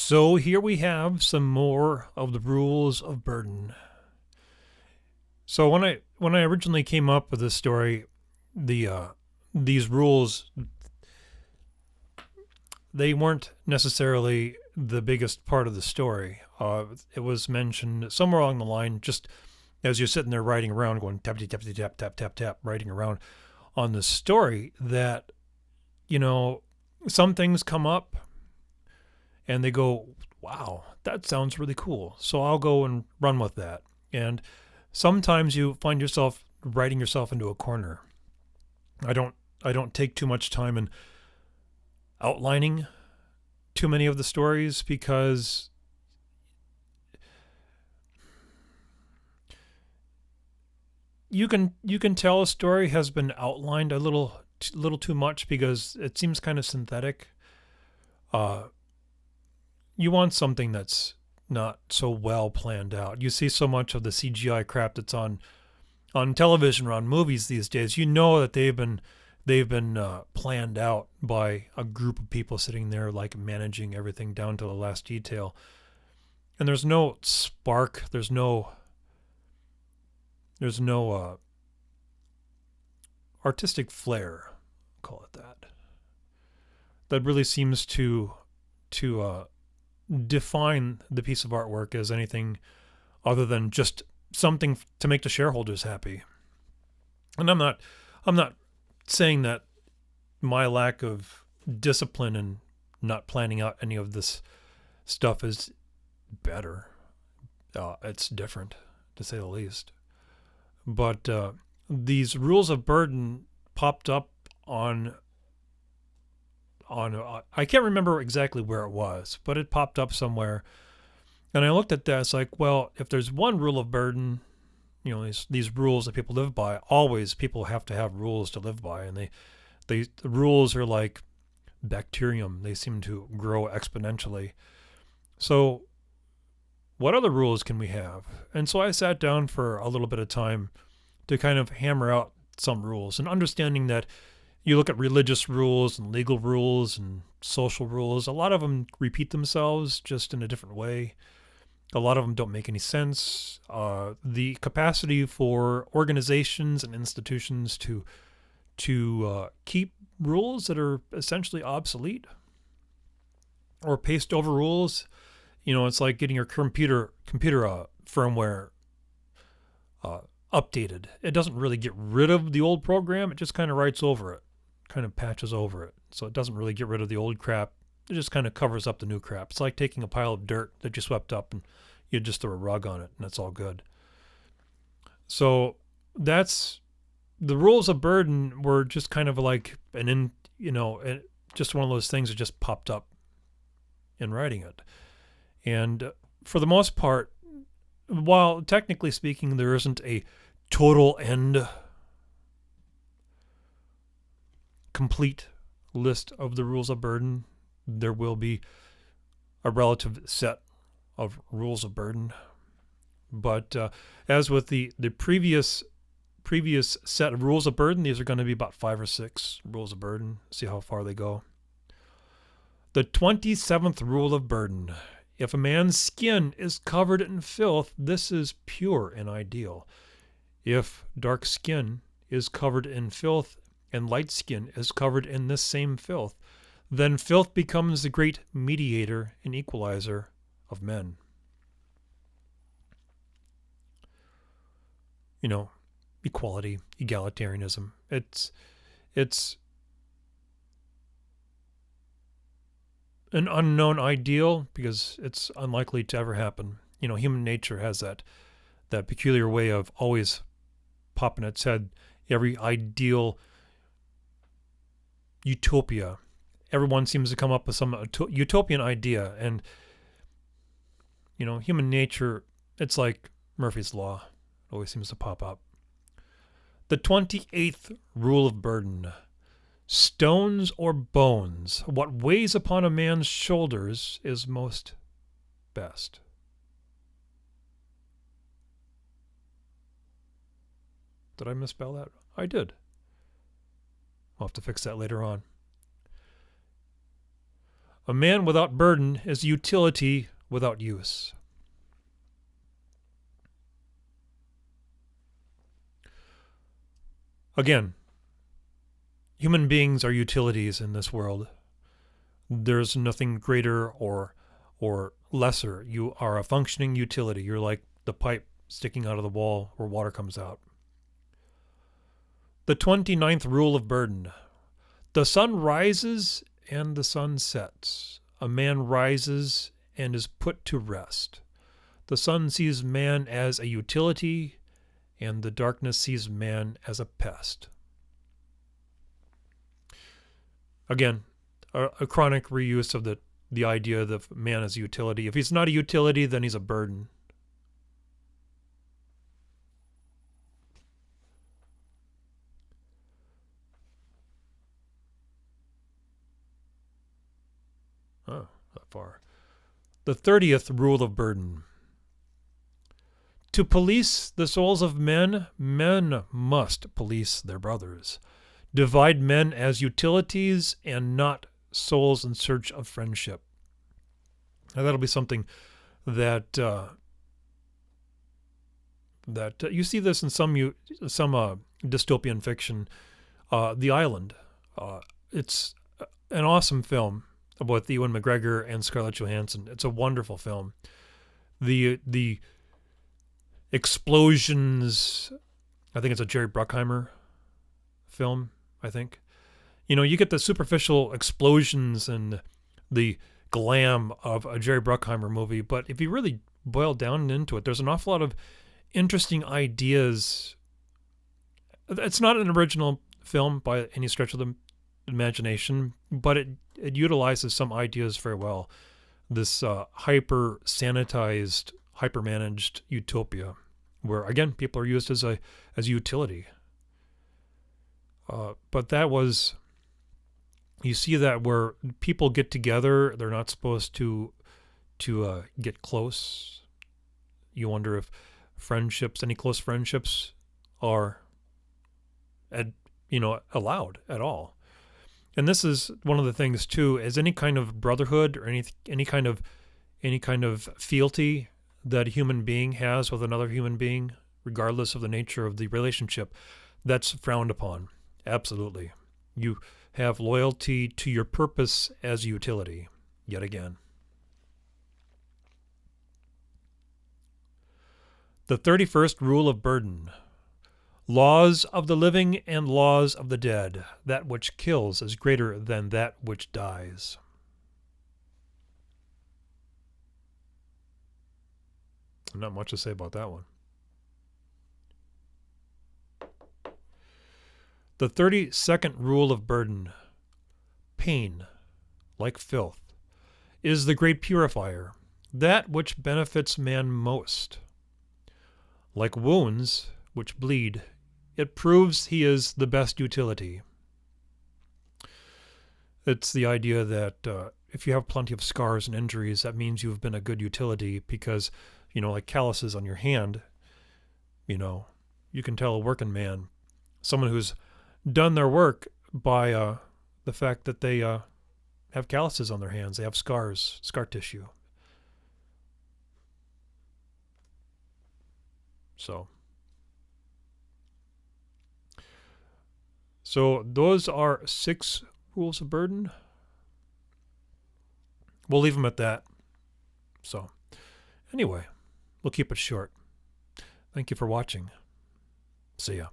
So here we have some more of the rules of burden. So when I originally came up with this story, these rules, they weren't necessarily the biggest part of the story. It was mentioned somewhere along the line, just as you're sitting there writing around, going tap tap tap tap tap tap tap, writing around on the story, that you know some things come up and they go, wow, that sounds really cool. So I'll go and run with that. And sometimes you find yourself writing yourself into a corner. I don't take too much time in outlining too many of the stories because you can tell a story has been outlined a little too much because it seems kind of synthetic. Uh, you want something that's not so well planned out. You see so much of the CGI crap that's on television or on movies these days. You know that they've been planned out by a group of people sitting there like managing everything down to the last detail. And there's no spark. There's no artistic flair, call it that. That really seems to define the piece of artwork as anything other than just something to make the shareholders happy. And I'm not saying that my lack of discipline and not planning out any of this stuff is better. It's different, to say the least. But these rules of burden popped up on I can't remember exactly where it was, but it popped up somewhere. And I looked at that. It's like, well, if there's one rule of burden, these rules that people live by, always people have to have rules to live by, and the rules are like bacterium. They seem to grow exponentially. So what other rules can we have? And so I sat down for a little bit of time to kind of hammer out some rules, and understanding that you look at religious rules and legal rules and social rules, a lot of them repeat themselves just in a different way. A lot of them don't make any sense. The capacity for organizations and institutions to keep rules that are essentially obsolete or paste over rules, it's like getting your computer firmware updated. It doesn't really get rid of the old program. It just kind of writes over it, kind of patches over it. So it doesn't really get rid of the old crap. It just kind of covers up the new crap. It's like taking a pile of dirt that you swept up and you just throw a rug on it, and it's all good. So that's the rules of burden were just kind of like just one of those things that just popped up in writing it. And for the most part, while technically speaking, there isn't a total and complete list of the rules of burden, there will be a relative set of rules of burden. But as with the previous set of rules of burden, these are going to be about 5 or 6 rules of burden. See how far they go. The 27th rule of burden. If a man's skin is covered in filth, this is pure and ideal. If dark skin is covered in filth and light skin is covered in this same filth, then filth becomes the great mediator and equalizer of men. Equality, egalitarianism. It's an unknown ideal because it's unlikely to ever happen. Human nature has that peculiar way of always popping its head. Every ideal utopia, everyone seems to come up with some utopian idea, and human nature, it's like Murphy's Law, always seems to pop up. The 28th rule of burden. Stones or bones, what weighs upon a man's shoulders is most best. Did I misspell that? I did. I'll have to fix that later on. A man without burden is utility without use. Again, human beings are utilities in this world. There's nothing greater or lesser. You are a functioning utility. You're like the pipe sticking out of the wall where water comes out. The 29th rule of burden. The sun rises and the sun sets. A man rises and is put to rest. The sun sees man as a utility, and the darkness sees man as a pest. Again, a chronic reuse of the idea that man is a utility. If he's not a utility, then he's a burden. Oh, that far. The 30th rule of burden. To police the souls of men, men must police their brothers. Divide men as utilities and not souls in search of friendship. Now that'll be something that you see this in some dystopian fiction. The Island. It's an awesome film with Ewan McGregor and Scarlett Johansson. It's a wonderful film. The explosions. I think it's a Jerry Bruckheimer film. I think, you get the superficial explosions and the glam of a Jerry Bruckheimer movie, but if you really boil down into it, there's an awful lot of interesting ideas. It's not an original film by any stretch of the imagination, but it utilizes some ideas very well. This hyper sanitized, hyper managed utopia, where again people are used as utility. But that was, you see that where people get together, they're not supposed to get close. You wonder if any close friendships are, allowed at all. And this is one of the things too, is any kind of brotherhood or any kind of fealty that a human being has with another human being, regardless of the nature of the relationship, that's frowned upon. Absolutely. You have loyalty to your purpose as utility, yet again. The 31st rule of burden. Laws of the living and laws of the dead. That which kills is greater than that which dies. Not much to say about that one. The 32nd rule of burden. Pain, like filth, is the great purifier, that which benefits man most. Like wounds, which bleed, it proves he is the best utility. It's the idea that if you have plenty of scars and injuries, that means you've been a good utility because, like calluses on your hand, you can tell a working man, someone who's done their work by the fact that they have calluses on their hands. They have scars, scar tissue. So those are 6 rules of burden. We'll leave them at that. So anyway, we'll keep it short. Thank you for watching. See ya.